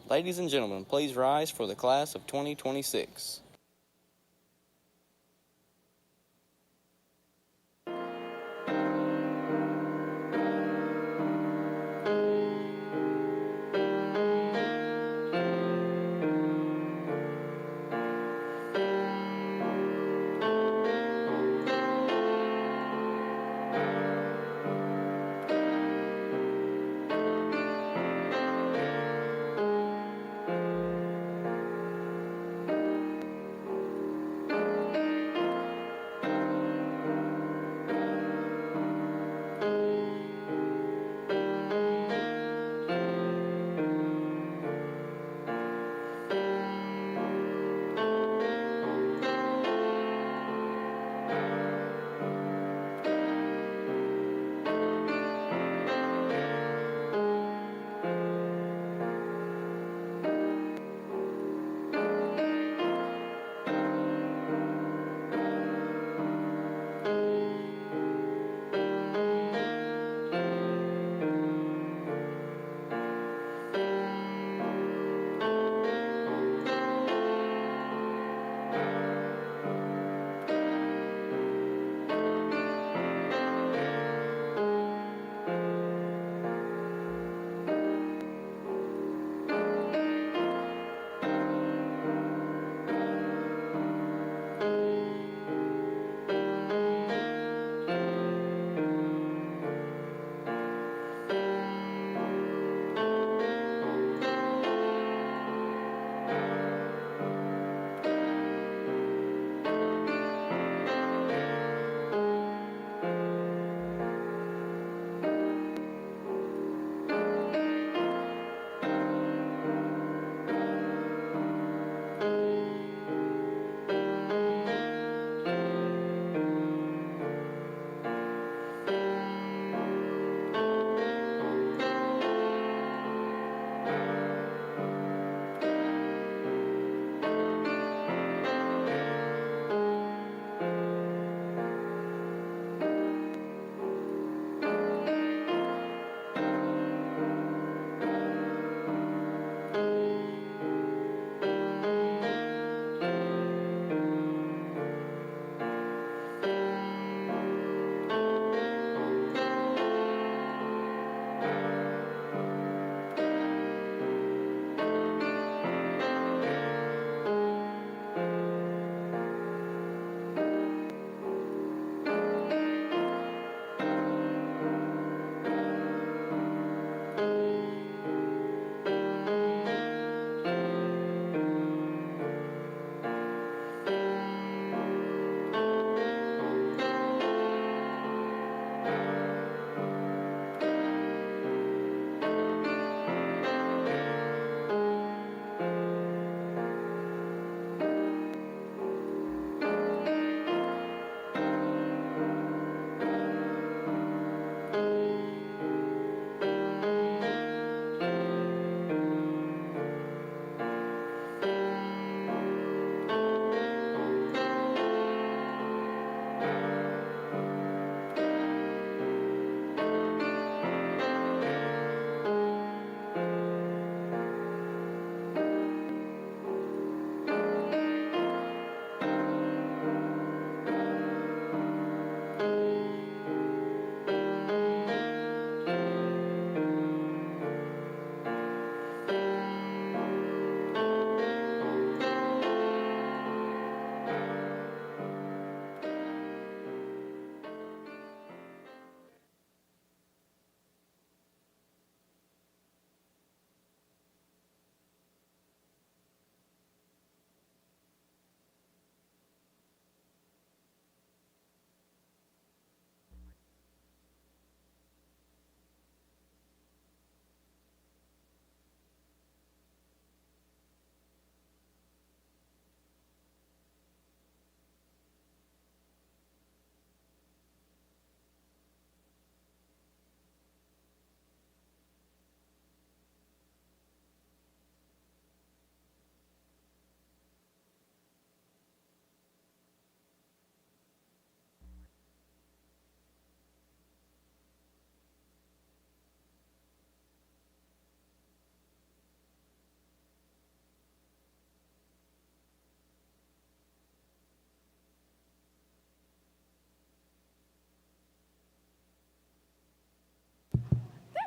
Ladies and gentlemen, please rise for the class of 2026.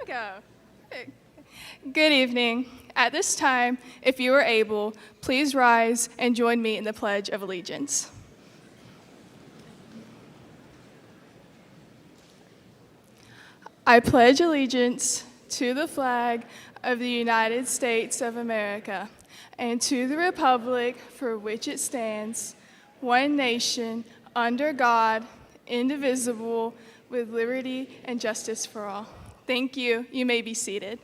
go. Good evening. At this time, if you are able, please rise and join me in the Pledge of Allegiance. I pledge allegiance to the flag of the United States of America and to the republic for which it stands, one nation, under God, indivisible, with liberty and justice for all. Thank you. You may be seated.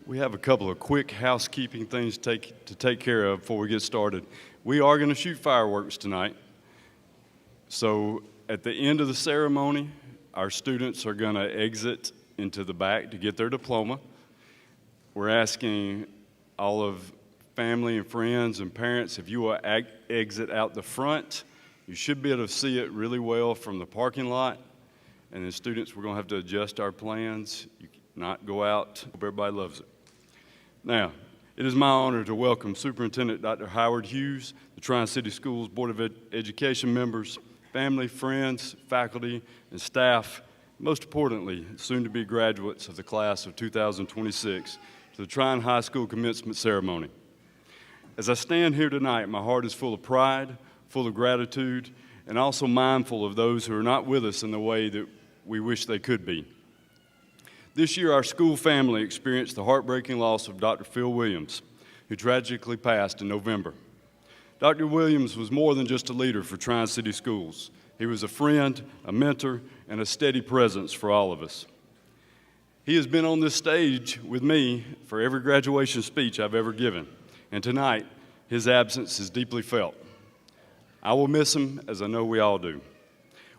We have a couple of quick housekeeping things to take care of before we get started. We are going to shoot fireworks tonight. So at the end of the ceremony, our students are going to exit into the back to get their diploma. We're asking all of family and friends and parents, if you will exit out the front, you should be able to see it really well from the parking lot. And then students, we're going to have to adjust our plans. You cannot go out. Hope everybody loves it. Now, it is my honor to welcome Superintendent Dr. Howard Hughes, the Trion City Schools Board of Education members, family, friends, faculty, and staff, most importantly, soon-to-be graduates of the class of 2026, to the Trion High School commencement ceremony. As I stand here tonight, my heart is full of pride, full of gratitude, and also mindful of those who are not with us in the way that we wish they could be. This year, our school family experienced the heartbreaking loss of Dr. Phil Williams, who tragically passed in November. Dr. Williams was more than just a leader for Trion City Schools. He was a friend, a mentor, and a steady presence for all of us. He has been on this stage with me for every graduation speech I've ever given, and tonight, his absence is deeply felt. I will miss him, as I know we all do.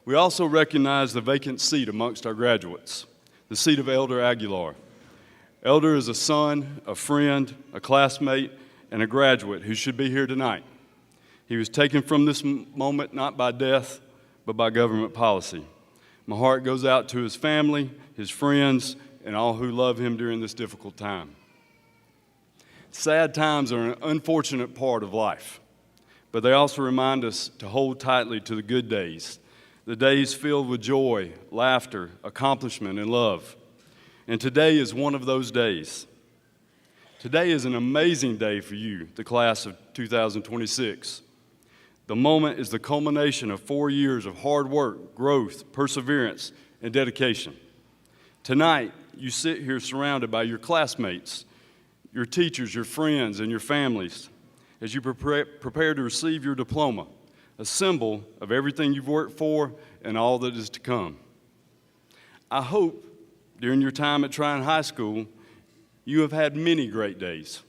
We also recognize the vacant seat amongst our graduates, the seat of Elder Aguilar. Elder is a son, a friend, a classmate, and a graduate who should be here tonight. He was taken from this moment not by death, but by government policy. My heart goes out to his family, his friends, and all who love him during this difficult time. Sad times are an unfortunate part of life, but they also remind us to hold tightly to the good days, the days filled with joy, laughter, accomplishment, and love. And today is one of those days. Today is an amazing day for you, the class of 2026. The moment is the culmination of 4 years of hard work, growth, perseverance, and dedication. Tonight, you sit here surrounded by your classmates, your teachers, your friends, and your families as you prepare to receive your diploma, a symbol of everything you've worked for and all that is to come. I hope during your time at Trion High School, you have had many great days.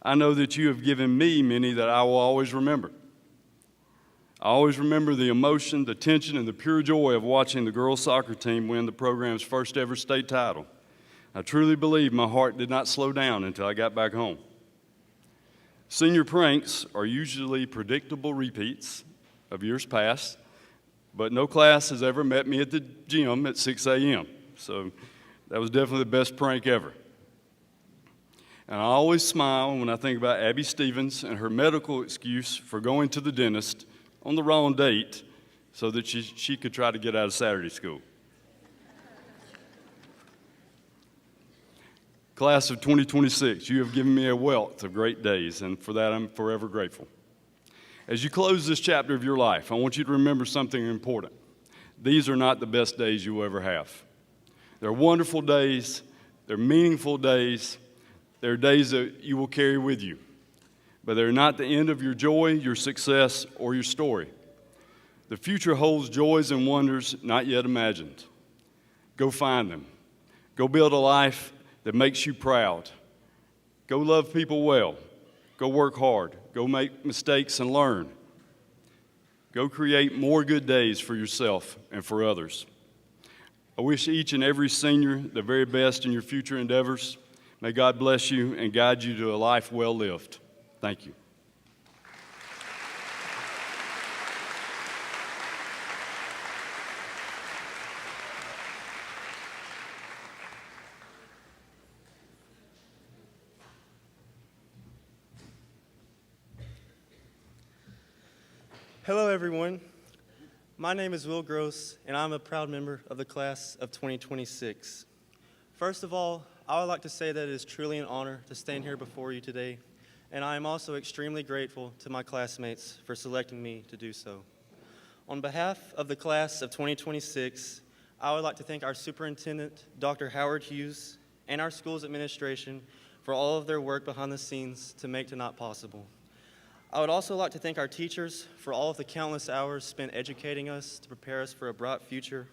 I know that you have given me many that I will always remember. I always remember the emotion, the tension, and the pure joy of watching the girls' soccer team win the program's first ever state title. I truly believe my heart did not slow down until I got back home. Senior pranks are usually predictable repeats of years past, but no class has ever met me at the gym at 6 a.m., so that was definitely the best prank ever. And I always smile when I think about Abby Stevens and her medical excuse for going to the dentist on the wrong date so that she could try to get out of Saturday school. Class of 2026, you have given me a wealth of great days, and for that I'm forever grateful. As you close this chapter of your life, I want you to remember something important. These are not the best days you will ever have. They're wonderful days, they're meaningful days, they're days that you will carry with you. But they're not the end of your joy, your success, or your story. The future holds joys and wonders not yet imagined. Go find them. Go build a life that makes you proud. Go love people well. Go work hard. Go make mistakes and learn. Go create more good days for yourself and for others. I wish each and every senior the very best in your future endeavors. May God bless you and guide you to a life well lived. Thank you. Hello, everyone. My name is Will Gross, and I'm a proud member of the class of 2026. First of all, I would like to say that it is truly an honor to stand here before you today, and I am also extremely grateful to my classmates for selecting me to do so. On behalf of the class of 2026, I would like to thank our superintendent, Dr. Howard Hughes, and our school's administration for all of their work behind the scenes to make tonight possible. I would also like to thank our teachers for all of the countless hours spent educating us to prepare us for a bright future,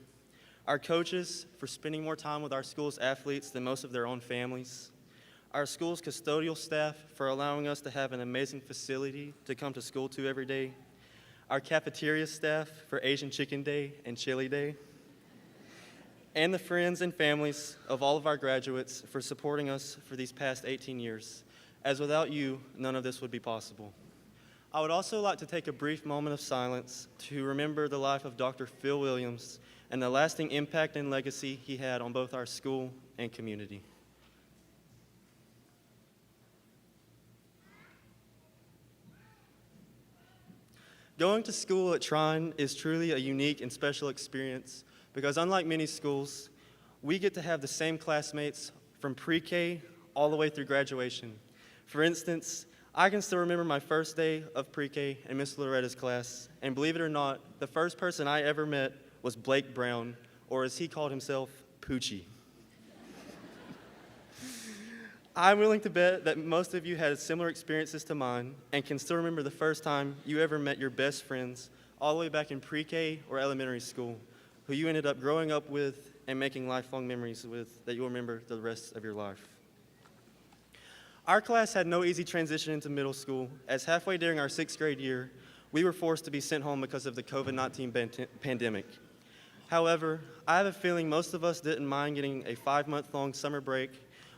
our coaches for spending more time with our school's athletes than most of their own families, our school's custodial staff for allowing us to have an amazing facility to come to school to every day, our cafeteria staff for Asian Chicken Day and Chili Day, and the friends and families of all of our graduates for supporting us for these past 18 years, as without you, none of this would be possible. I would also like to take a brief moment of silence to remember the life of Dr. Phil Williams and the lasting impact and legacy he had on both our school and community. Going to school at Trion is truly a unique and special experience because unlike many schools, we get to have the same classmates from pre-K all the way through graduation. For instance, I can still remember my first day of pre-K in Miss Loretta's class, and believe it or not, the first person I ever met was Blake Brown, or as he called himself, Poochie. I'm willing to bet that most of you had similar experiences to mine and can still remember the first time you ever met your best friends all the way back in pre-K or elementary school, who you ended up growing up with and making lifelong memories with that you'll remember the rest of your life. Our class had no easy transition into middle school, as halfway during our 6th grade year, we were forced to be sent home because of the COVID-19 pandemic. However, I have a feeling most of us didn't mind getting a 5-month-long summer break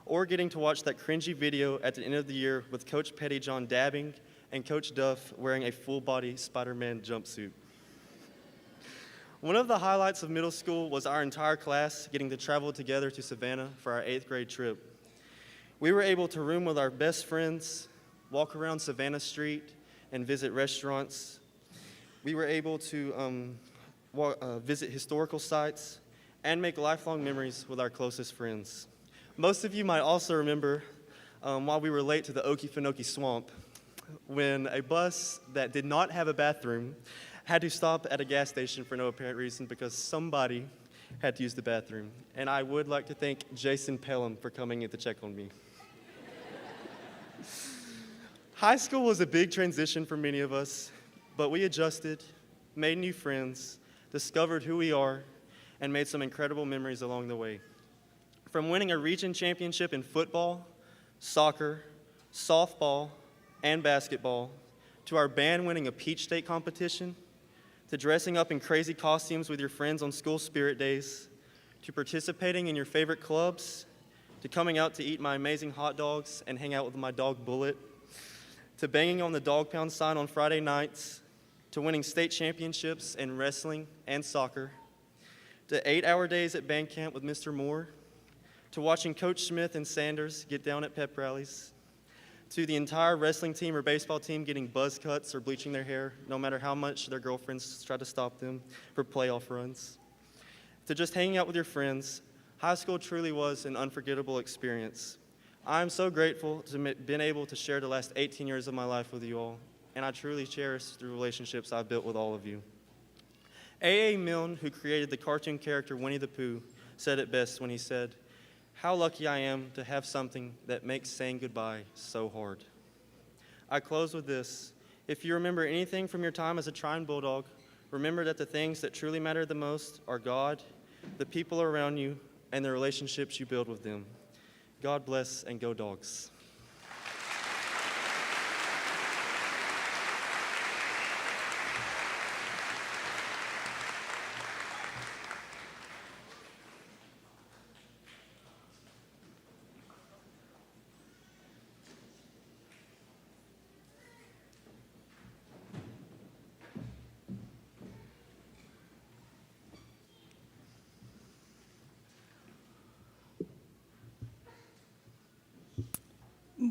or getting to watch that cringy video at the end of the year with Coach Pettyjohn dabbing and Coach Duff wearing a full-body Spider-Man jumpsuit. One of the highlights of middle school was our entire class getting to travel together to Savannah for our 8th grade trip. We were able to room with our best friends, walk around Savannah Street, and visit restaurants. We were able to visit historical sites and make lifelong memories with our closest friends. Most of you might also remember while we were late to the Okefenokee Swamp, when a bus that did not have a bathroom had to stop at a gas station for no apparent reason because somebody had to use the bathroom. And I would like to thank Jason Pelham for coming in to check on me. High school was a big transition for many of us, but we adjusted, made new friends, discovered who we are, and made some incredible memories along the way. From winning a region championship in football, soccer, softball, and basketball, to our band winning a Peach State competition, to dressing up in crazy costumes with your friends on school spirit days, to participating in your favorite clubs, to coming out to eat my amazing hot dogs and hang out with my dog Bullet, to banging on the dog pound sign on Friday nights, to winning state championships in wrestling and soccer, to 8-hour days at band camp with Mr. Moore, to watching Coach Smith and Sanders get down at pep rallies, to the entire wrestling team or baseball team getting buzz cuts or bleaching their hair, no matter how much their girlfriends try to stop them for playoff runs, to just hanging out with your friends. High school truly was an unforgettable experience. I am so grateful to have been able to share the last 18 years of my life with you all, and I truly cherish the relationships I've built with all of you. A.A. Milne, who created the cartoon character Winnie the Pooh, said it best when he said, "How lucky I am to have something that makes saying goodbye so hard." I close with this. If you remember anything from your time as a Trion Bulldog, remember that the things that truly matter the most are God, the people around you, and the relationships you build with them. God bless, and go Dogs.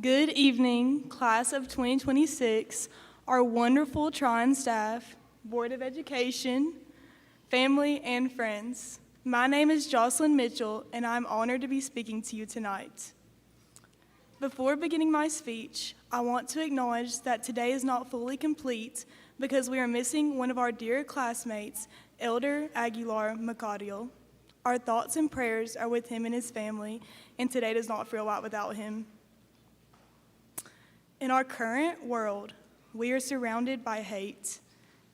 Good evening, class of 2026, our wonderful Trion staff, Board of Education, family, and friends. My name is Jocelyn Mitchell, and I'm honored to be speaking to you tonight. Before beginning my speech, I want to acknowledge that today is not fully complete because we are missing one of our dear classmates, Elder Aguilar Macadiel. Our thoughts and prayers are with him and his family, and today does not feel right without him. In our current world, we are surrounded by hate.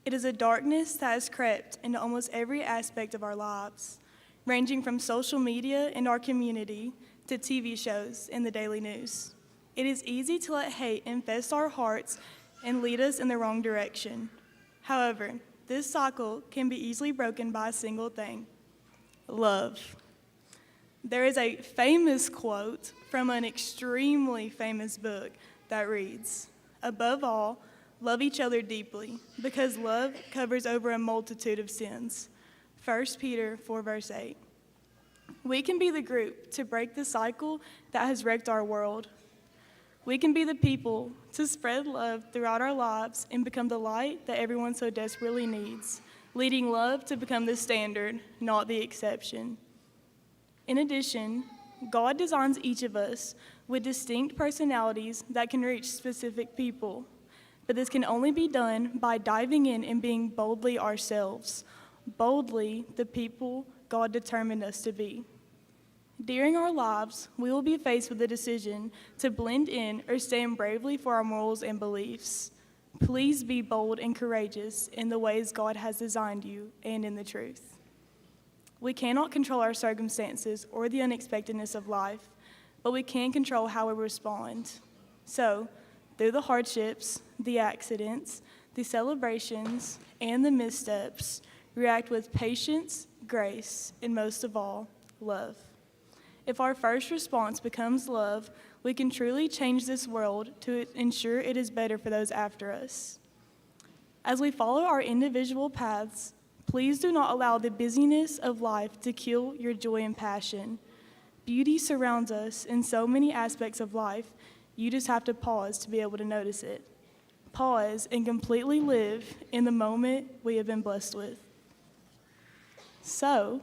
It is a darkness that has crept into almost every aspect of our lives, ranging from social media in our community to TV shows in the daily news. It is easy to let hate infest our hearts and lead us in the wrong direction. However, this cycle can be easily broken by a single thing: love. There is a famous quote from an extremely famous book that reads, "Above all, love each other deeply, because love covers over a multitude of sins." 1 Peter 4, verse 8. We can be the group to break the cycle that has wrecked our world. We can be the people to spread love throughout our lives and become the light that everyone so desperately needs, leading love to become the standard, not the exception. In addition, God designs each of us with distinct personalities that can reach specific people. But this can only be done by diving in and being boldly ourselves, boldly the people God determined us to be. During our lives, we will be faced with the decision to blend in or stand bravely for our morals and beliefs. Please be bold and courageous in the ways God has designed you and in the truth. We cannot control our circumstances or the unexpectedness of life, but we can control how we respond. So, through the hardships, the accidents, the celebrations, and the missteps, react with patience, grace, and most of all, love. If our first response becomes love, we can truly change this world to ensure it is better for those after us. As we follow our individual paths, please do not allow the busyness of life to kill your joy and passion. Beauty surrounds us in so many aspects of life, you just have to pause to be able to notice it. Pause and completely live in the moment we have been blessed with. So,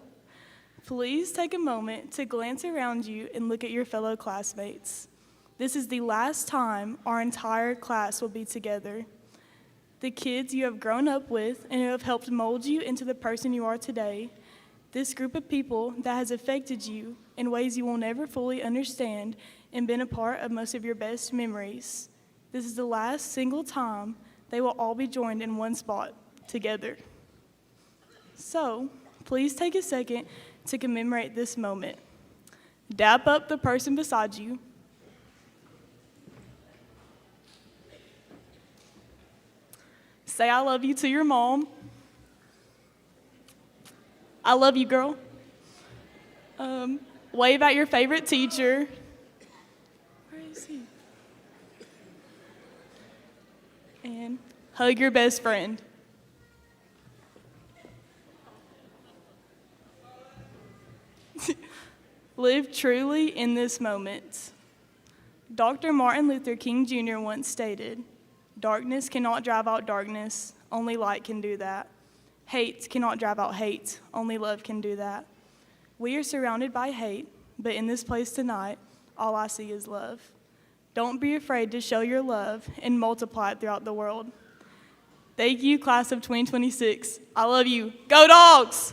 please take a moment to glance around you and look at your fellow classmates. This is the last time our entire class will be together. The kids you have grown up with and who have helped mold you into the person you are today, this group of people that has affected you in ways you will never fully understand and been a part of most of your best memories. This is the last single time they will all be joined in one spot together. So, please take a second to commemorate this moment. Dap up the person beside you. Say I love you to your mom. I love you, girl. Wave at your favorite teacher. Where is he? And hug your best friend. Live truly in this moment. Dr. Martin Luther King Jr. once stated, "Darkness cannot drive out darkness, only light can do that. Hate cannot drive out hate, only love can do that." We are surrounded by hate, but in this place tonight, all I see is love. Don't be afraid to show your love and multiply it throughout the world. Thank you, class of 2026. I love you. Go Dogs!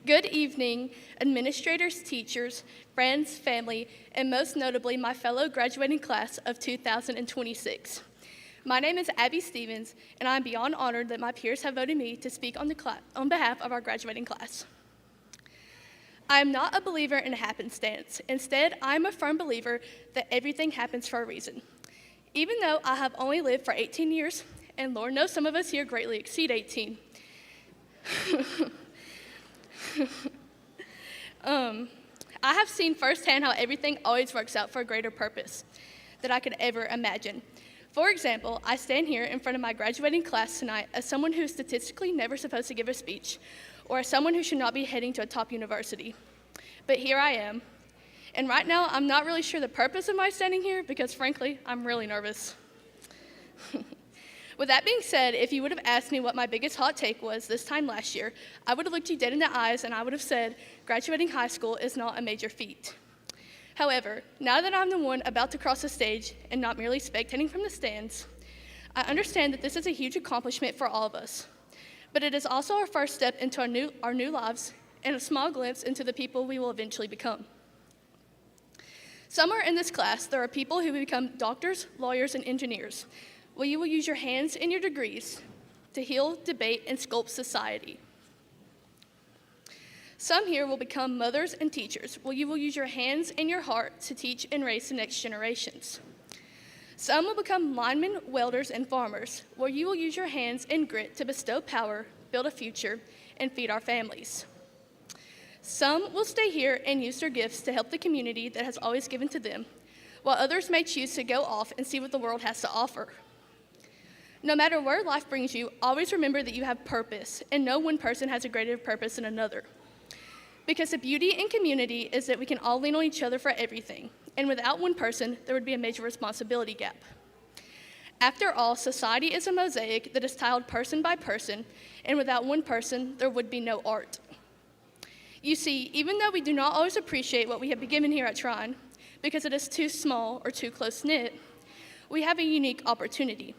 Good evening, administrators, teachers, friends, family, and most notably, my fellow graduating class of 2026. My name is Abby Stevens, and I'm beyond honored that my peers have voted me to speak on behalf of our graduating class. I am not a believer in happenstance. Instead, I am a firm believer that everything happens for a reason. Even though I have only lived for 18 years, and Lord knows some of us here greatly exceed 18, I have seen firsthand how everything always works out for a greater purpose that I could ever imagine. For example, I stand here in front of my graduating class tonight as someone who is statistically never supposed to give a speech, or as someone who should not be heading to a top university. But here I am. And right now, I'm not really sure the purpose of my standing here because, frankly, I'm really nervous. With that being said, if you would have asked me what my biggest hot take was this time last year, I would have looked you dead in the eyes and I would have said, graduating high school is not a major feat. However, now that I'm the one about to cross the stage and not merely spectating from the stands, I understand that this is a huge accomplishment for all of us. But it is also our first step into our new lives and a small glimpse into the people we will eventually become. Somewhere in this class, there are people who will become doctors, lawyers, and engineers, where you will use your hands and your degrees to heal, debate, and sculpt society. Some here will become mothers and teachers, where you will use your hands and your heart to teach and raise the next generations. Some will become linemen, welders, and farmers, where you will use your hands and grit to bestow power, build a future, and feed our families. Some will stay here and use their gifts to help the community that has always given to them, while others may choose to go off and see what the world has to offer. No matter where life brings you, always remember that you have purpose, and no one person has a greater purpose than another. Because the beauty in community is that we can all lean on each other for everything, and without one person, there would be a major responsibility gap. After all, society is a mosaic that is tiled person by person, and without one person, there would be no art. You see, even though we do not always appreciate what we have been given here at Trion, because it is too small or too close-knit, we have a unique opportunity.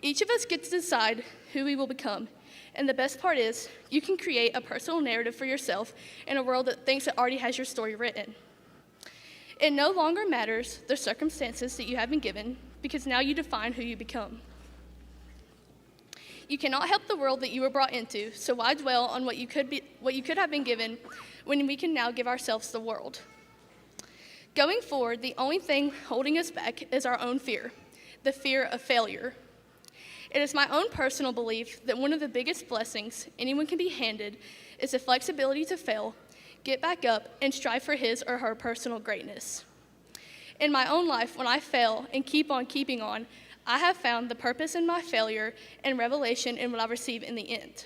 Each of us gets to decide who we will become, and the best part is, you can create a personal narrative for yourself in a world that thinks it already has your story written. It no longer matters the circumstances that you have been given, because now you define who you become. You cannot help the world that you were brought into, so why dwell on what you could have been given when we can now give ourselves the world? Going forward, the only thing holding us back is our own fear, the fear of failure. It is my own personal belief that one of the biggest blessings anyone can be handed is the flexibility to fail, get back up, and strive for his or her personal greatness. In my own life, when I fail and keep on keeping on, I have found the purpose in my failure and revelation in what I receive in the end.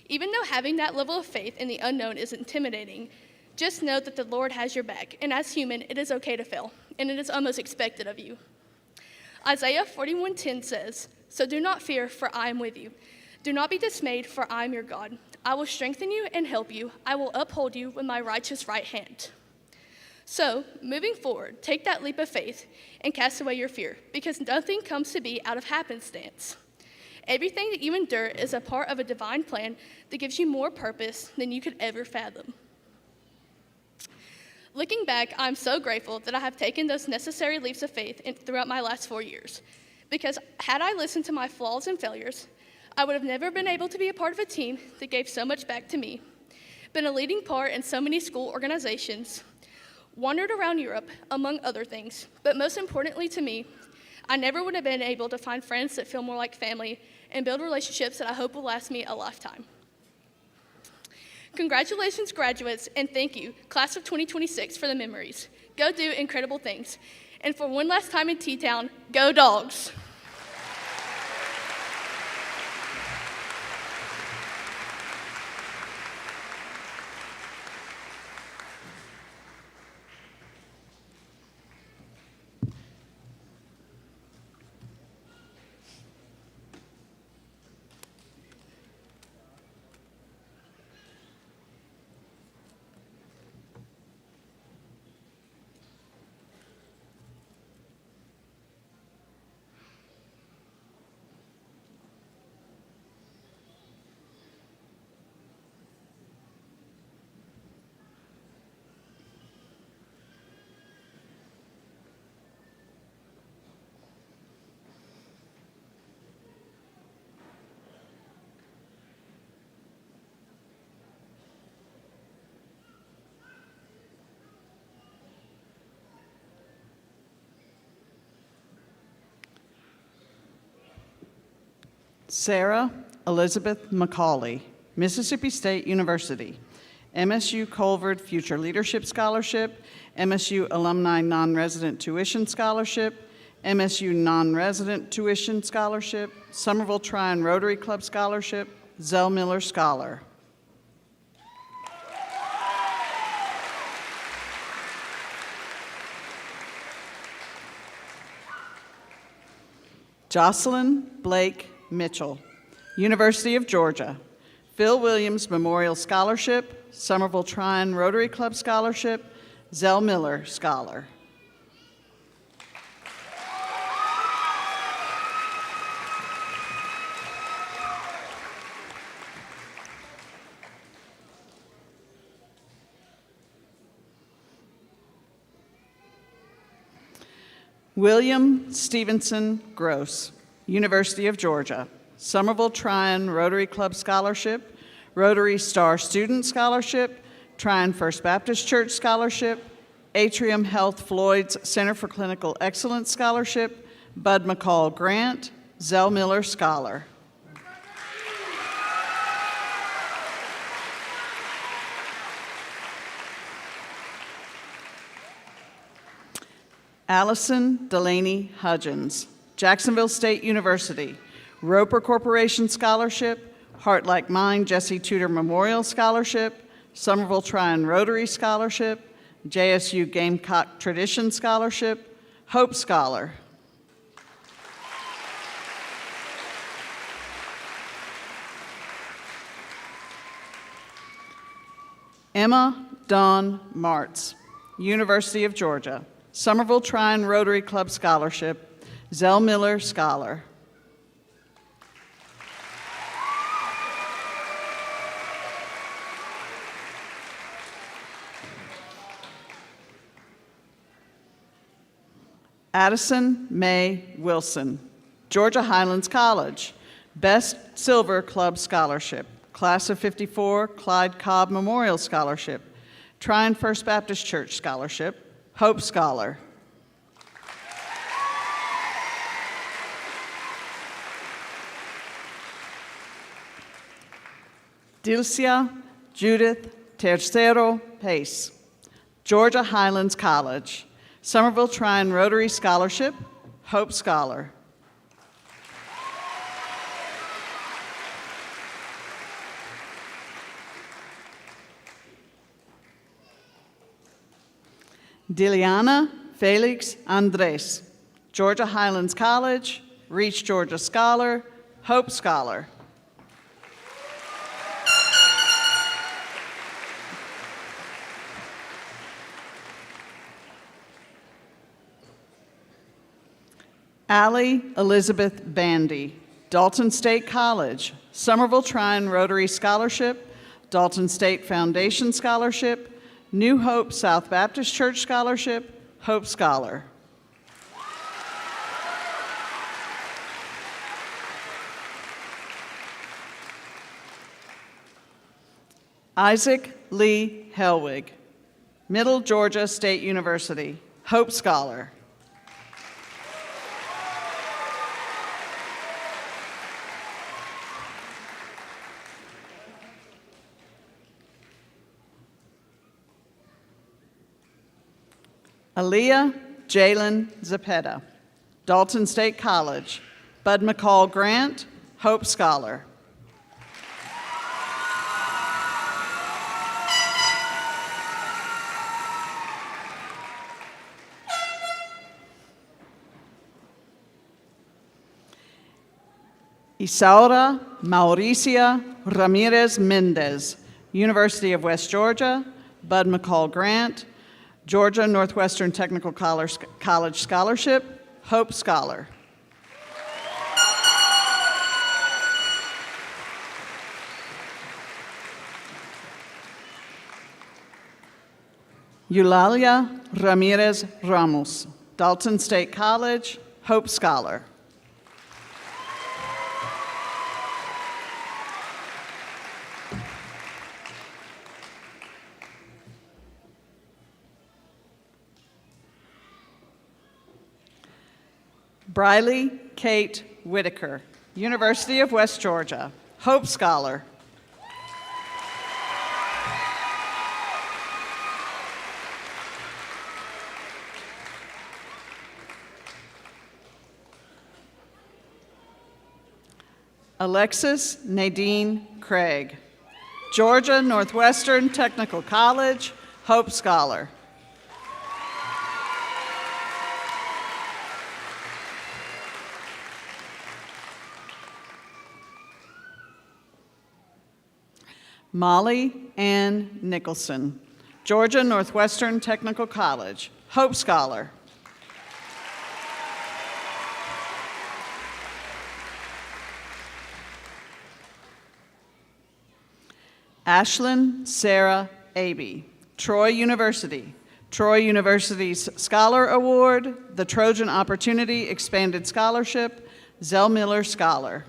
Even though having that level of faith in the unknown is intimidating, just know that the Lord has your back, and as human, it is okay to fail, and it is almost expected of you. Isaiah 41:10 says, "So do not fear, for I am with you. Do not be dismayed, for I am your God. I will strengthen you and help you. I will uphold you with my righteous right hand." So, moving forward, take that leap of faith and cast away your fear, because nothing comes to be out of happenstance. Everything that you endure is a part of a divine plan that gives you more purpose than you could ever fathom. Looking back, I'm so grateful that I have taken those necessary leaps of faith throughout my last 4 years, because had I listened to my flaws and failures, I would have never been able to be a part of a team that gave so much back to me, been a leading part in so many school organizations, wandered around Europe, among other things, but most importantly to me, I never would have been able to find friends that feel more like family and build relationships that I hope will last me a lifetime. Congratulations, graduates, and thank you, class of 2026, for the memories. Go do incredible things. And for one last time in T-Town, go Dogs! Sarah Elizabeth McCauley, Mississippi State University, MSU Culver Future Leadership Scholarship, MSU Alumni Non-Resident Tuition Scholarship, MSU Non-Resident Tuition Scholarship, Somerville Trion Rotary Club Scholarship, Zell Miller Scholar. Jocelyn Blake Mitchell, University of Georgia, Phil Williams Memorial Scholarship, Somerville Trion Rotary Club Scholarship, Zell Miller Scholar. William Stevenson Gross, University of Georgia, Somerville Trion Rotary Club Scholarship, Rotary Star Student Scholarship, Trion First Baptist Church Scholarship, Atrium Health Floyd's Center for Clinical Excellence Scholarship, Bud McCall Grant, Zell Miller Scholar. Allison Delaney Hudgens, Jacksonville State University, Roper Corporation Scholarship, Heart Like Mine Jesse Tudor Memorial Scholarship, Somerville Trion Rotary Scholarship, JSU Gamecock Tradition Scholarship, Hope Scholar. Emma Dawn Martz, University of Georgia, Somerville Trion Rotary Club Scholarship, Zell Miller Scholar. Addison Mae Wilson, Georgia Highlands College, Best Silver Club Scholarship, Class of '54 Clyde Cobb Memorial Scholarship, Trion First Baptist Church Scholarship, Hope Scholar. Dilcia Judith Tercero Pace, Georgia Highlands College, Somerville Trion Rotary Scholarship, Hope Scholar. Diliana Felix Andres, Georgia Highlands College, Reach Georgia Scholar, Hope Scholar. Allie Elizabeth Bandy, Dalton State College, Somerville Trion Rotary Scholarship, Dalton State Foundation Scholarship, New Hope South Baptist Church Scholarship, Hope Scholar. Isaac Lee Helwig, Middle Georgia State University, Hope Scholar. Aaliyah Jalen Zepeda, Dalton State College, Bud McCall Grant, Hope Scholar. Isaura Mauricia Ramirez Mendez, University of West Georgia, Bud McCall Grant, Georgia Northwestern Technical College Scholarship, Hope Scholar. Eulalia Ramirez Ramos, Dalton State College, Hope Scholar. Briley Kate Whitaker, University of West Georgia, Hope Scholar. Alexis Nadine Craig, Georgia Northwestern Technical College, Hope Scholar. Molly Ann Nicholson, Georgia Northwestern Technical College, Hope Scholar. Ashlyn Sarah Abey, Troy University, Troy University's Scholar Award, the Trojan Opportunity Expanded Scholarship, Zell Miller Scholar.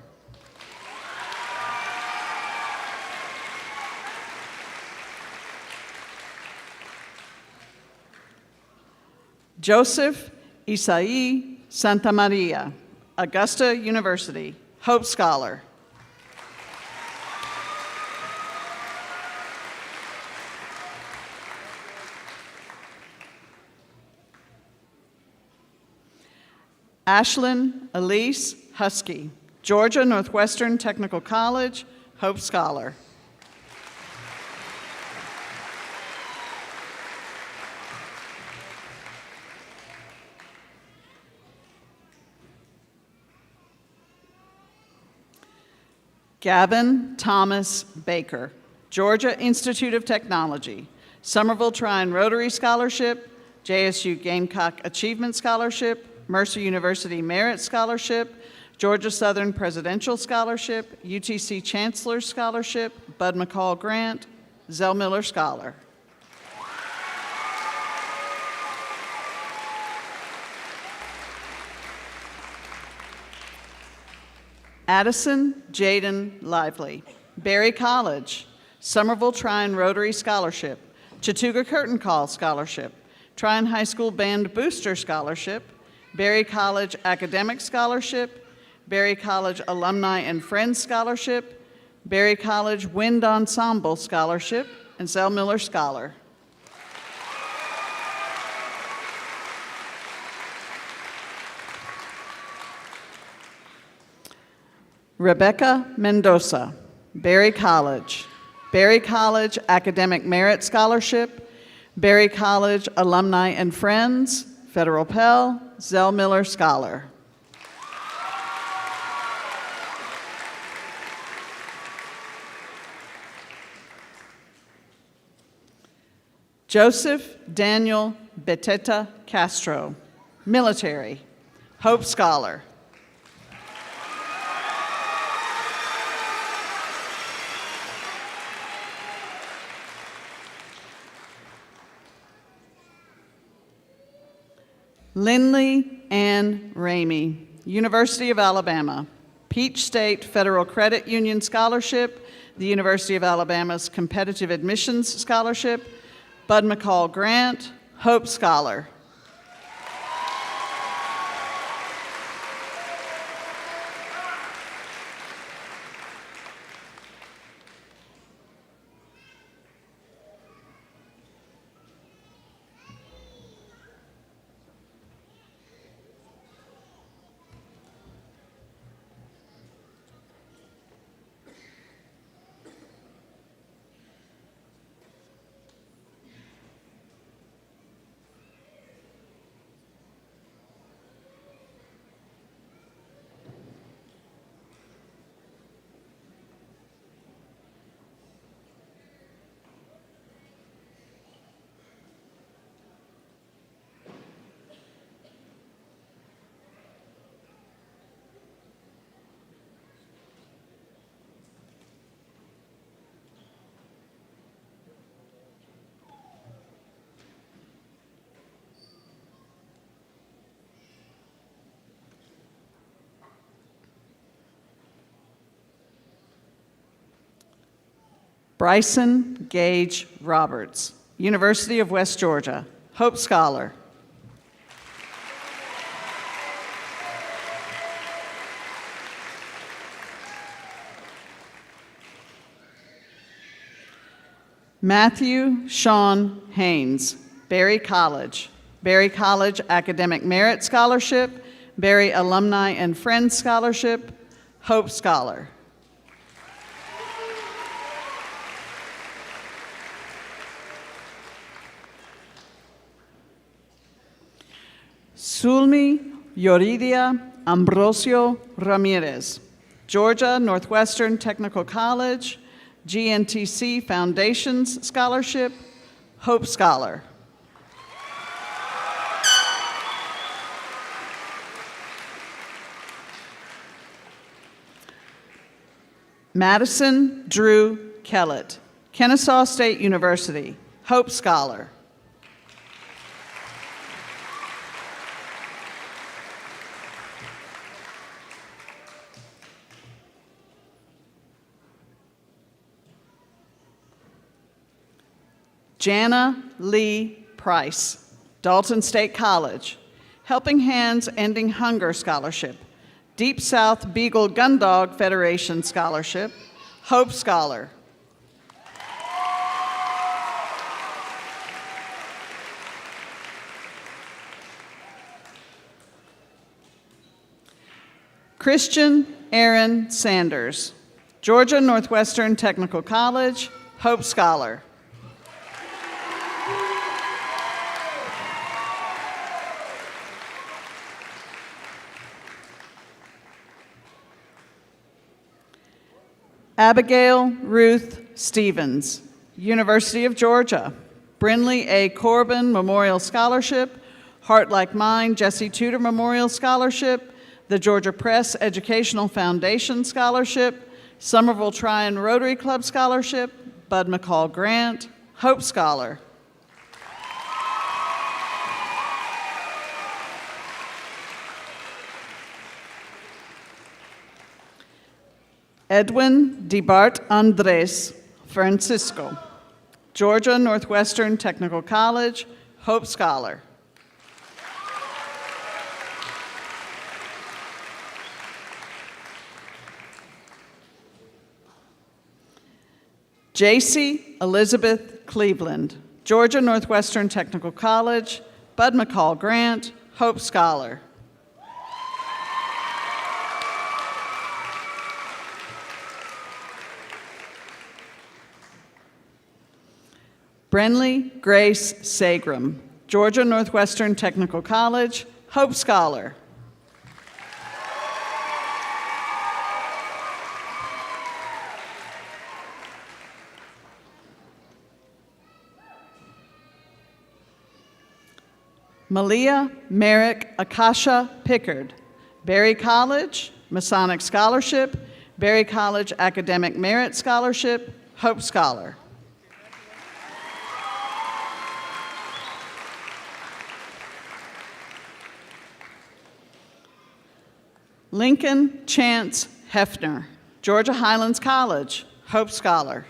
Joseph Isai Santamaria, Augusta University, Hope Scholar. Ashlyn Elise Husky, Georgia Northwestern Technical College, Hope Scholar. Gavin Thomas Baker, Georgia Institute of Technology, Somerville Trion Rotary Scholarship, JSU Gamecock Achievement Scholarship, Mercer University Merit Scholarship, Georgia Southern Presidential Scholarship, UTC Chancellor Scholarship, Bud McCall Grant, Zell Miller Scholar. Addison Jaden Lively, Berry College, Somerville Trion Rotary Scholarship, Chattooga Curtain Call Scholarship, Trion High School Band Booster Scholarship, Berry College Academic Scholarship, Berry College Alumni and Friends Scholarship, Berry College Wind Ensemble Scholarship, and Zell Miller Scholar. Rebecca Mendoza, Berry College Academic Merit Scholarship, Berry College Alumni and Friends, Federal Pell, Zell Miller Scholar. Joseph Daniel Beteta Castro, military, Hope Scholar. Lindley Ann Ramey, University of Alabama, Peach State Federal Credit Union Scholarship, the University of Alabama's Competitive Admissions Scholarship, Bud McCall Grant, Hope Scholar. Bryson Gage Roberts, University of West Georgia, Hope Scholar. Matthew Sean Haynes, Berry College. Berry College Academic Merit Scholarship, Berry Alumni and Friends Scholarship, Hope Scholar. Sulmi Yoridia Ambrosio Ramirez, Georgia Northwestern Technical College, GNTC Foundations Scholarship, Hope Scholar. Madison Drew Kellett, Kennesaw State University, Hope Scholar. Jana Lee Price, Dalton State College, Helping Hands Ending Hunger Scholarship, Deep South Beagle Gun Dog Federation Scholarship, Hope Scholar. Christian Aaron Sanders, Georgia Northwestern Technical College, Hope Scholar. Abigail Ruth Stevens, University of Georgia, Brinley A. Corbin Memorial Scholarship, Heart Like Mine Jesse Tudor Memorial Scholarship, the Georgia Press Educational Foundation Scholarship, Somerville Trion Rotary Club Scholarship, Bud McCall Grant, Hope Scholar. Edwin DeBart Andres Francisco, Georgia Northwestern Technical College, Hope Scholar. J.C. Elizabeth Cleveland, Georgia Northwestern Technical College, Bud McCall Grant, Hope Scholar. Brenley Grace Sagram, Georgia Northwestern Technical College, Hope Scholar. Malia Merrick Akasha Pickard, Berry College, Masonic Scholarship, Berry College Academic Merit Scholarship, Hope Scholar. Lincoln Chance Hefner, Georgia Highlands College, Hope Scholar.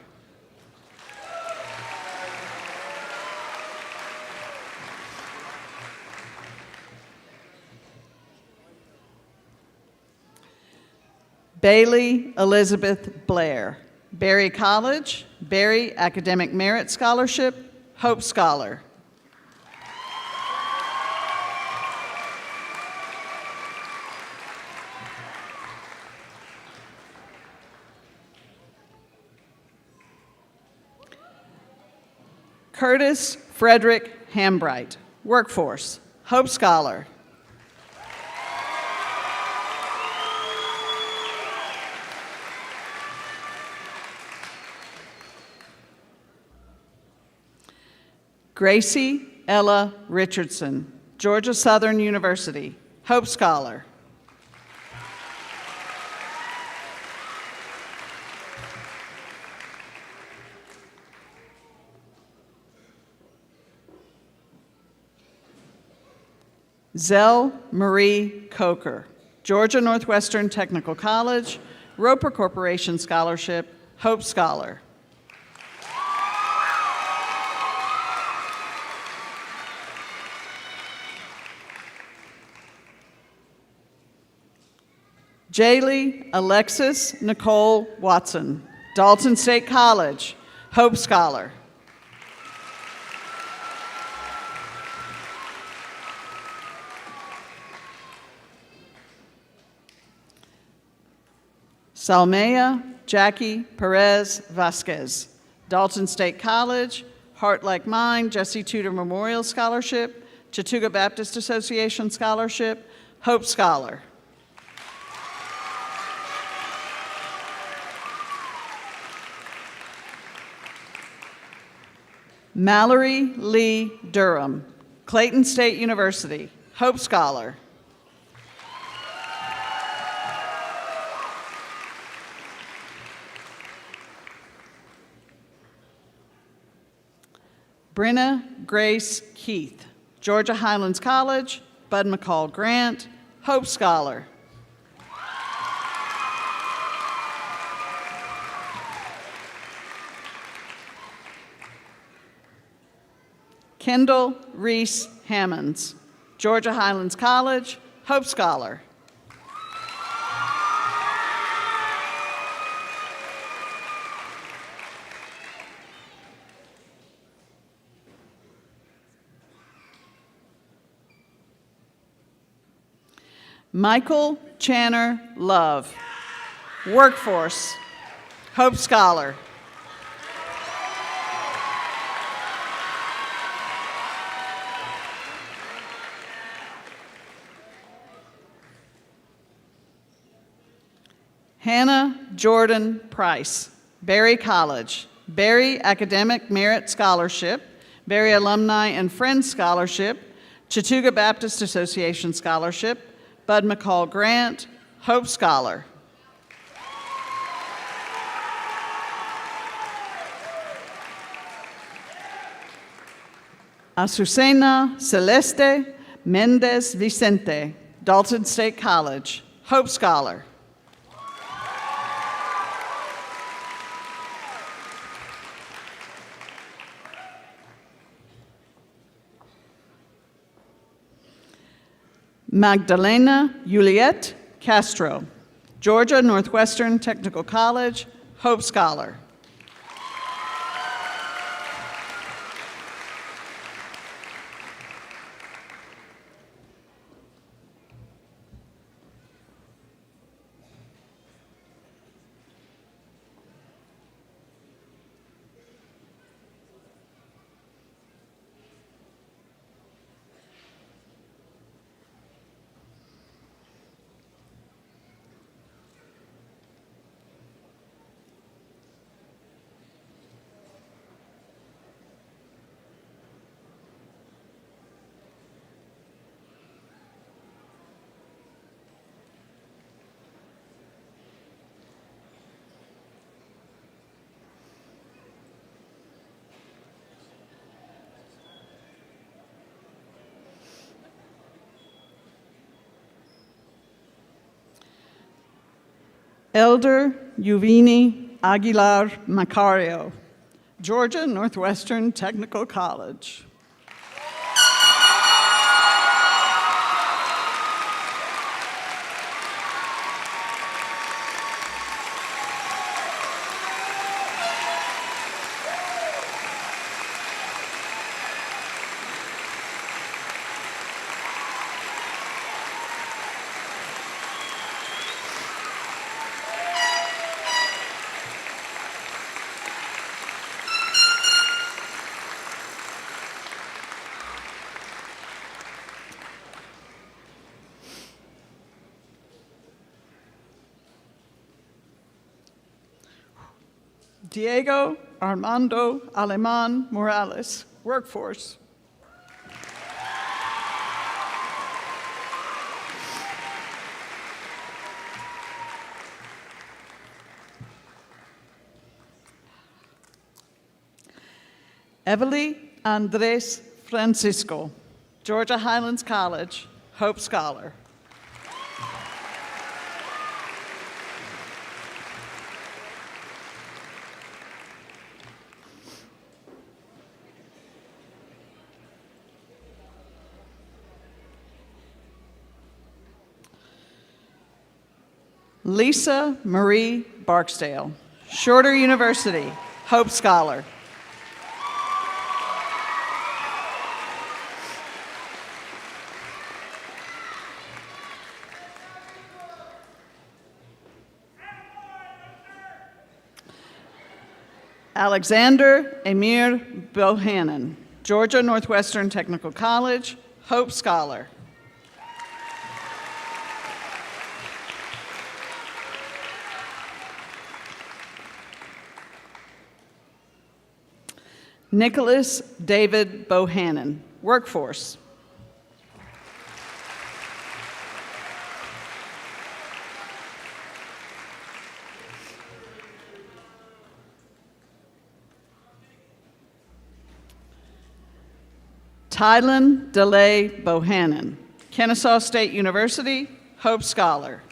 Bailey Elizabeth Blair, Berry College, Berry Academic Merit Scholarship, Hope Scholar. Curtis Frederick Hambright, Workforce, Hope Scholar. Gracie Ella Richardson, Georgia Southern University, Hope Scholar. Zell Marie Coker, Georgia Northwestern Technical College, Roper Corporation Scholarship, Hope Scholar. Jaylee Alexis Nicole Watson, Dalton State College, Hope Scholar. Salmea Jackie Perez Vasquez. Dalton State College, Heart Like Mine, Jesse Tudor Memorial Scholarship, Chattooga Baptist Association Scholarship, Hope Scholar. Mallory Lee Durham, Clayton State University, Hope Scholar. Brenna Grace Keith, Georgia Highlands College, Bud McCall Grant, Hope Scholar. Kendall Reese Hammonds, Georgia Highlands College, Hope Scholar. Michael Channer Love, Workforce, Hope Scholar. Hannah Jordan Price, Berry College, Berry Academic Merit Scholarship, Berry Alumni and Friends Scholarship, Chattooga Baptist Association Scholarship, Bud McCall Grant, Hope Scholar. Azucena Celeste Mendez Vicente, Dalton State College, Hope Scholar. Magdalena Juliet Castro, Georgia Northwestern Technical College, Hope Scholar. Elder Uvini Aguilar Macario, Georgia Northwestern Technical College. Diego Armando Aleman Morales, Workforce. Evely Andres Francisco, Georgia Highlands College, Hope Scholar. Lisa Marie Barksdale, Shorter University, Hope Scholar. Alexander Emir Bohannon, Georgia Northwestern Technical College, Hope Scholar. Nicholas David Bohannon, Workforce. Tylen DeLay Bohannon, Kennesaw State University, Hope Scholar.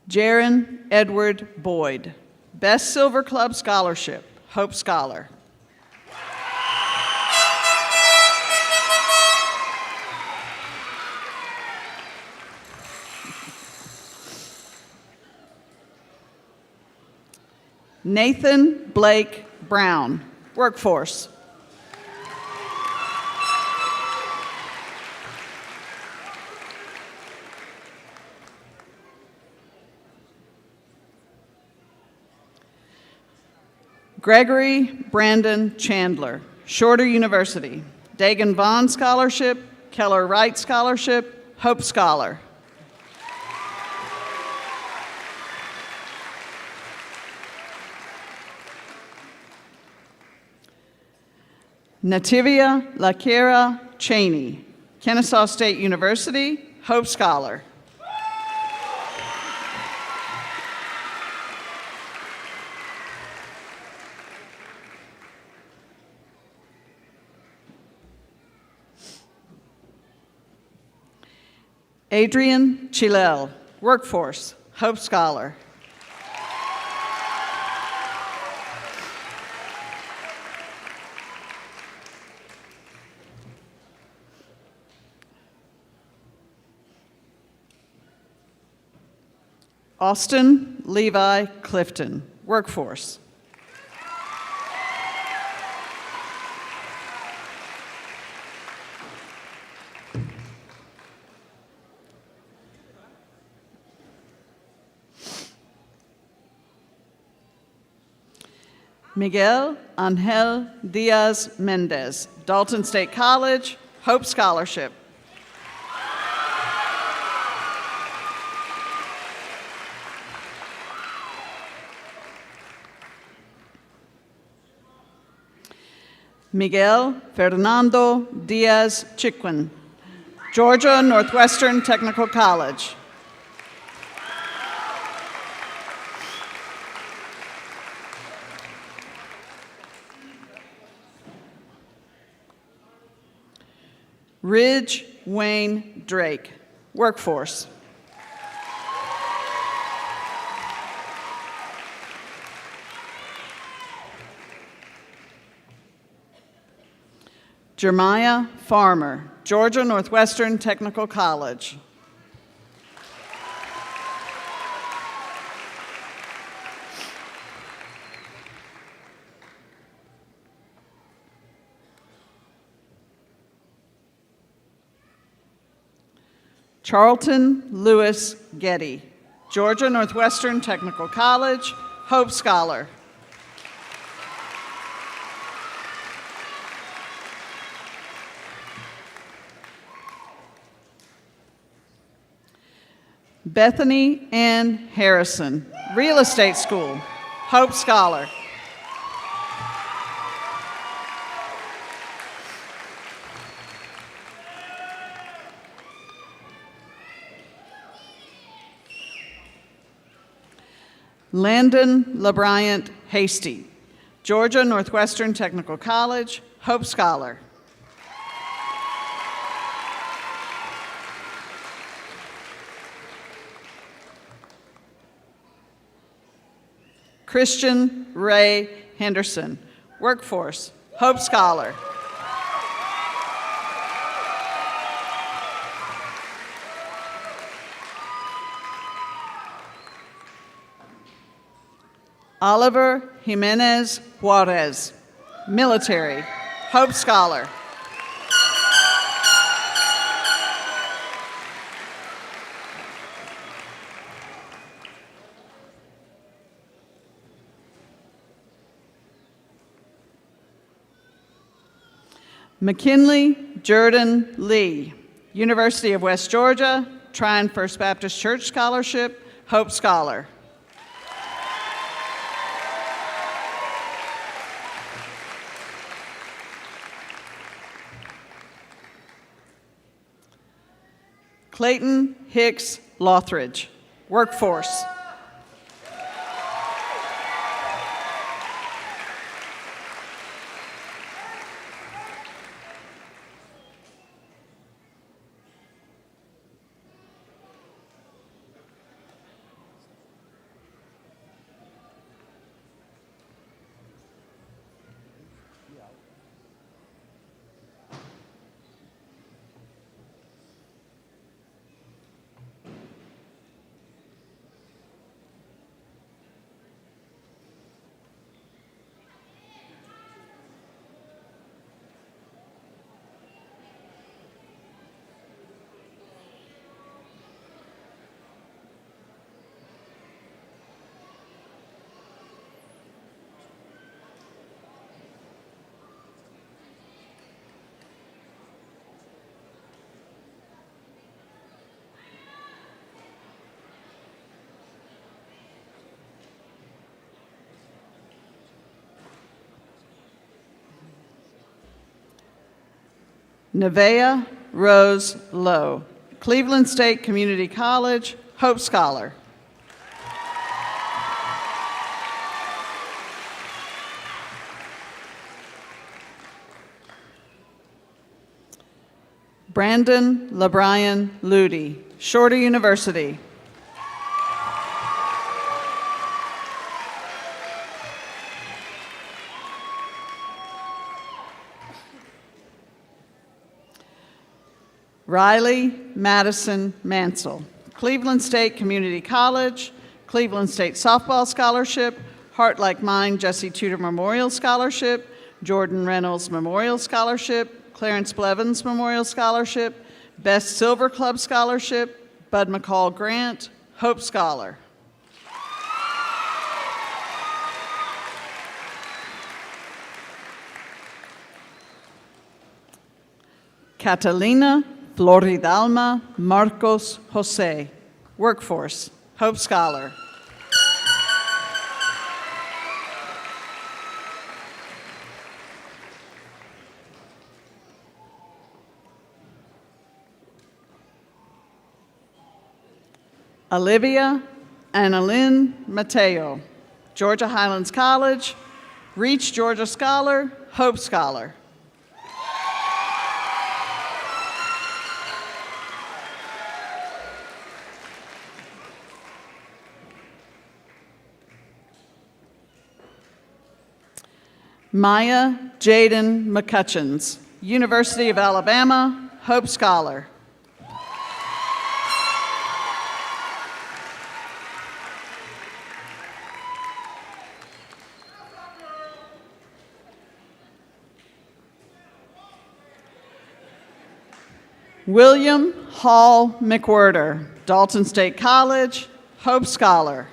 Jaron Edward Boyd, Best Silver Club Scholarship, Hope Scholar. Nathan Blake Brown, Workforce. Gregory Brandon Chandler, Shorter University, Dagan Vaughn Scholarship, Keller Wright Scholarship, Hope Scholar. Nativia Lakira Cheney, Kennesaw State University, Hope Scholar. Adrian Chilel, Workforce, Hope Scholar. Austin Levi Clifton, Workforce. Miguel Angel Diaz Mendez, Dalton State College, Hope Scholarship. Miguel Fernando Diaz Chiquin, Georgia Northwestern Technical College. Ridge Wayne Drake, Workforce. Jeremiah Farmer, Georgia Northwestern Technical College. Charlton Lewis Getty, Georgia Northwestern Technical College, Hope Scholar. Bethany Ann Harrison, Real Estate School, Hope Scholar. Landon LeBryant Hasty, Georgia Northwestern Technical College, Hope Scholar. Christian Ray Henderson, Workforce, Hope Scholar. Oliver Jimenez Juarez, Military, Hope Scholar. McKinley Jordan Lee, University of West Georgia, Trion First Baptist Church Scholarship, Hope Scholar. Clayton Hicks Lothridge, Workforce. Nevaeh Rose Lowe, Cleveland State Community College, Hope Scholar. Brandon LeBrian Ludy, Shorter University. Riley Madison Mansell, Cleveland State Community College, Cleveland State Softball Scholarship, Heart Like Mine Jesse Tudor Memorial Scholarship, Jordan Reynolds Memorial Scholarship, Clarence Blevins Memorial Scholarship, Best Silver Club Scholarship, Bud McCall Grant, Hope Scholar. Catalina Floridalma Marcos Jose, Workforce, Hope Scholar. Olivia Annalyn Mateo, Georgia Highlands College, Reach Georgia Scholar, Hope Scholar. Maya Jaden McCutcheons, University of Alabama, Hope Scholar. William Hall McWhirter, Dalton State College, Hope Scholar.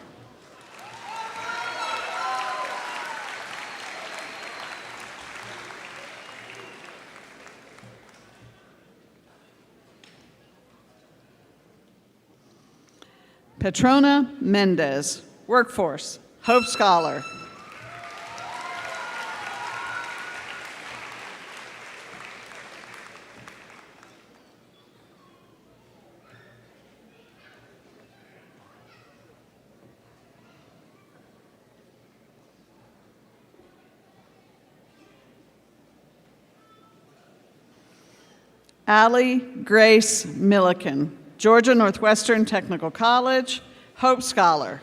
Petrona Mendez, Workforce, Hope Scholar. Allie Grace Milliken, Georgia Northwestern Technical College, Hope Scholar.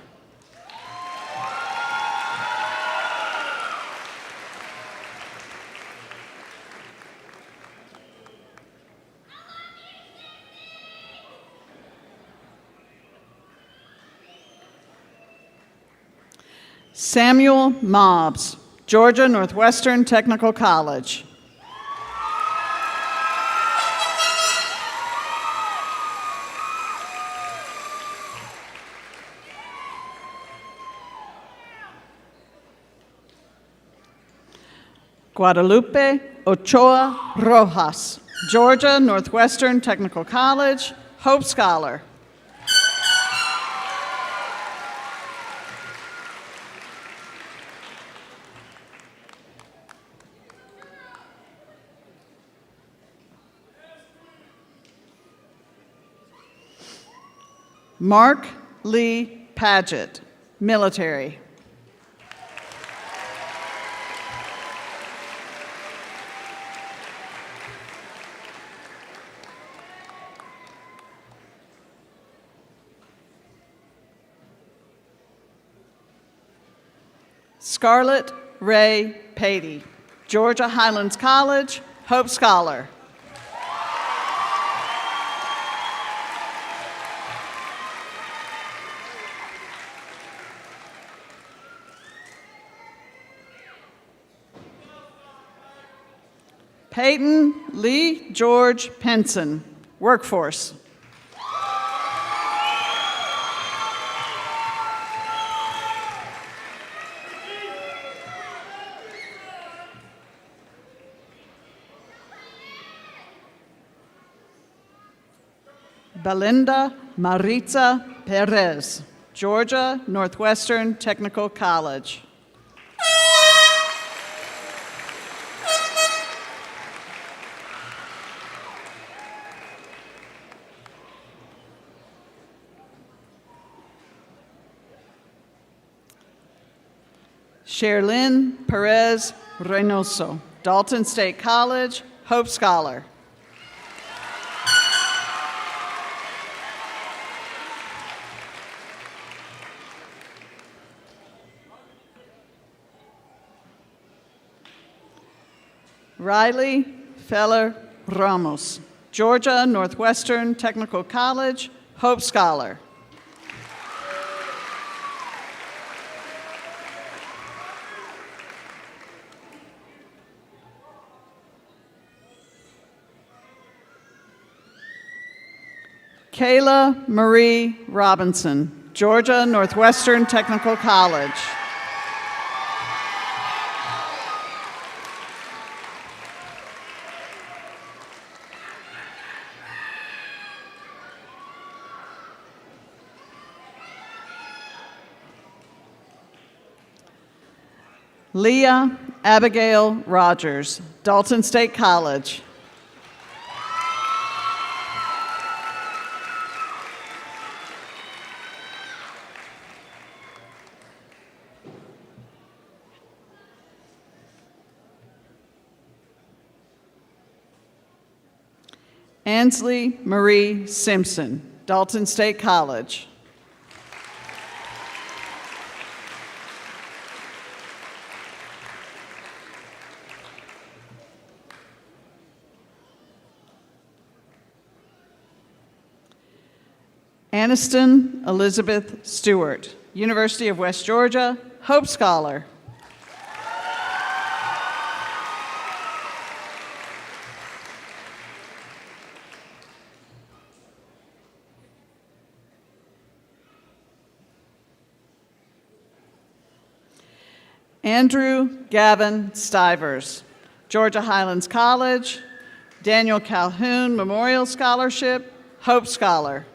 Samuel Mobbs, Georgia Northwestern Technical College. Guadalupe Ochoa Rojas, Georgia Northwestern Technical College, Hope Scholar. Mark Lee Paget, military. Scarlett Ray Patey, Georgia Highlands College, Hope Scholar. Peyton Lee George Penson, workforce. Belinda Maritza Perez, Georgia Northwestern Technical College. Sherlyn Perez Reynoso, Dalton State College, Hope Scholar. Riley Feller Ramos, Georgia Northwestern Technical College, Hope Scholar. Kayla Marie Robinson, Georgia Northwestern Technical College. Leah Abigail Rogers, Dalton State College. Ansley Marie Simpson, Dalton State College. Aniston Elizabeth Stewart, University of West Georgia, Hope Scholar. Andrew Gavin Stivers, Georgia Highlands College, Daniel Calhoun Memorial Scholarship, Hope Scholar.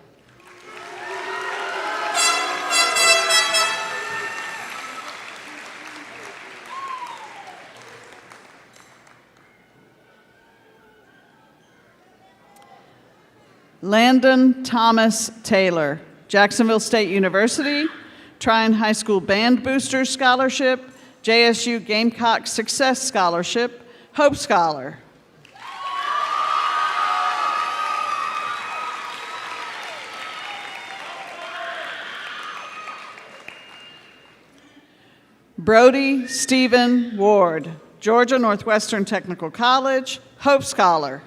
Landon Thomas Taylor, Jacksonville State University, Trion High School Band Boosters Scholarship, JSU Gamecock Success Scholarship, Hope Scholar. Brody Stephen Ward, Georgia Northwestern Technical College, Hope Scholar.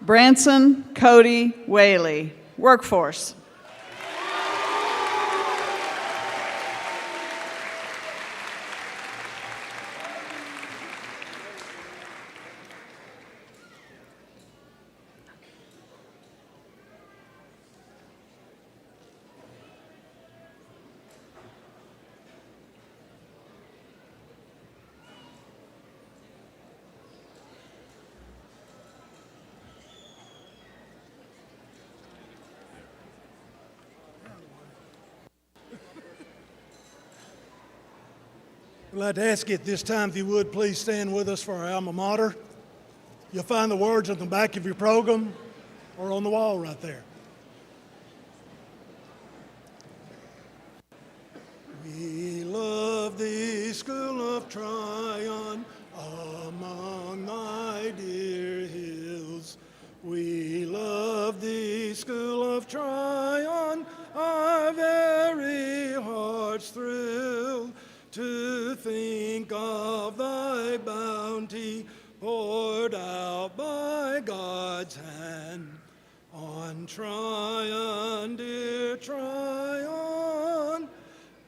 Branson Cody Whaley, workforce. I'd like to ask you at this time, if you would, please stand with us for our alma mater. You'll find the words on the back of your program or on the wall right there. We love thee, school of Trion, among thy dear hills. We love thee, school of Trion, our very hearts thrill to think of thy bounty poured out by God's hand on Trion, dear Trion,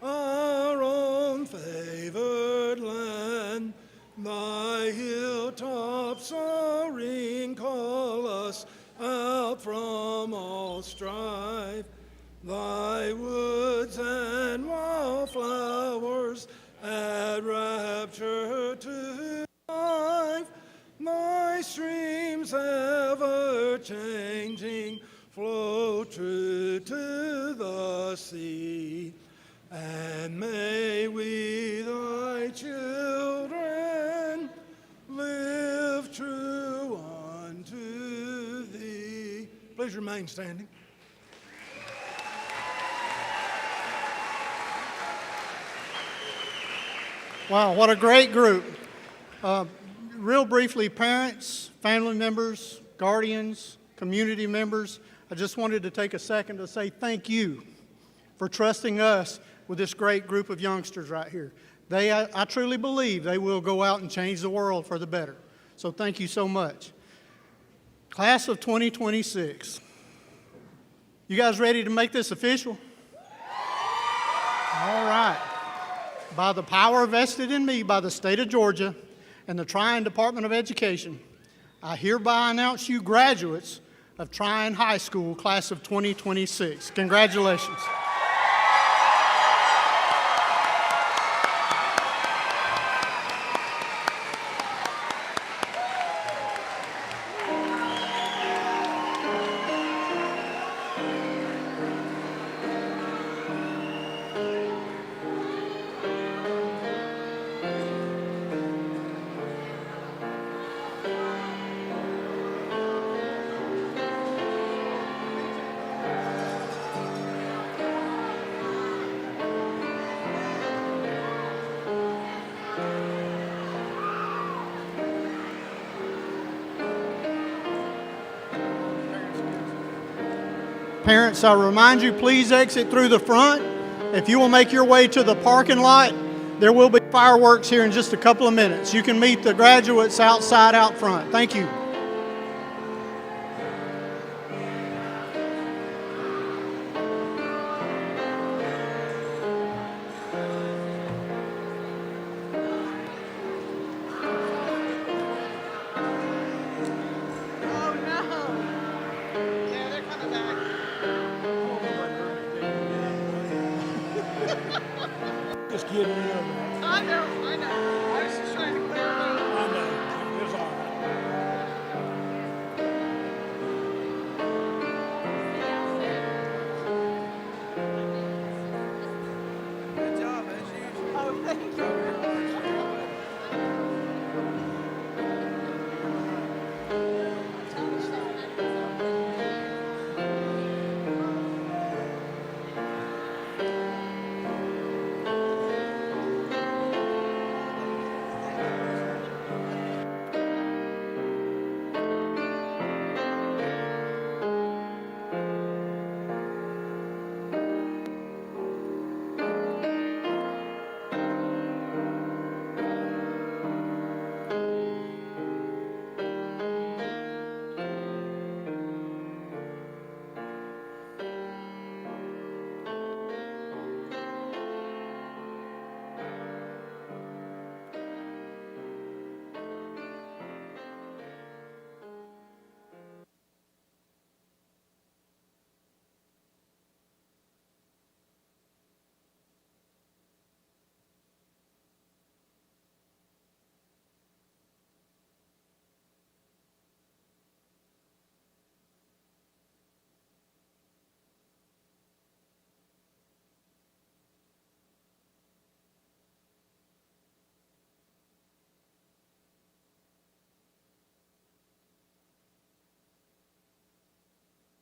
our own favored land. Thy hilltops soaring call us out from all strife. Thy woods and wildflowers add rapture to life. Thy streams ever changing flow true to the sea. And may we, thy children, live true unto thee. Please remain standing. Wow, what a great group. Real briefly, parents, family members, guardians, community members, I just wanted to take a second to say thank you for trusting us with this great group of youngsters right here. I truly believe they will go out and change the world for the better. So thank you so much. Class of 2026. You guys ready to make this official? All right. By the power vested in me by the state of Georgia and the Trion Department of Education, I hereby announce you graduates of Trion High School, class of 2026. Congratulations. Parents, I remind you, please exit through the front. If you will make your way to the parking lot, there will be fireworks here in just a couple of minutes. You can meet the graduates outside out front. Thank you. Just kidding.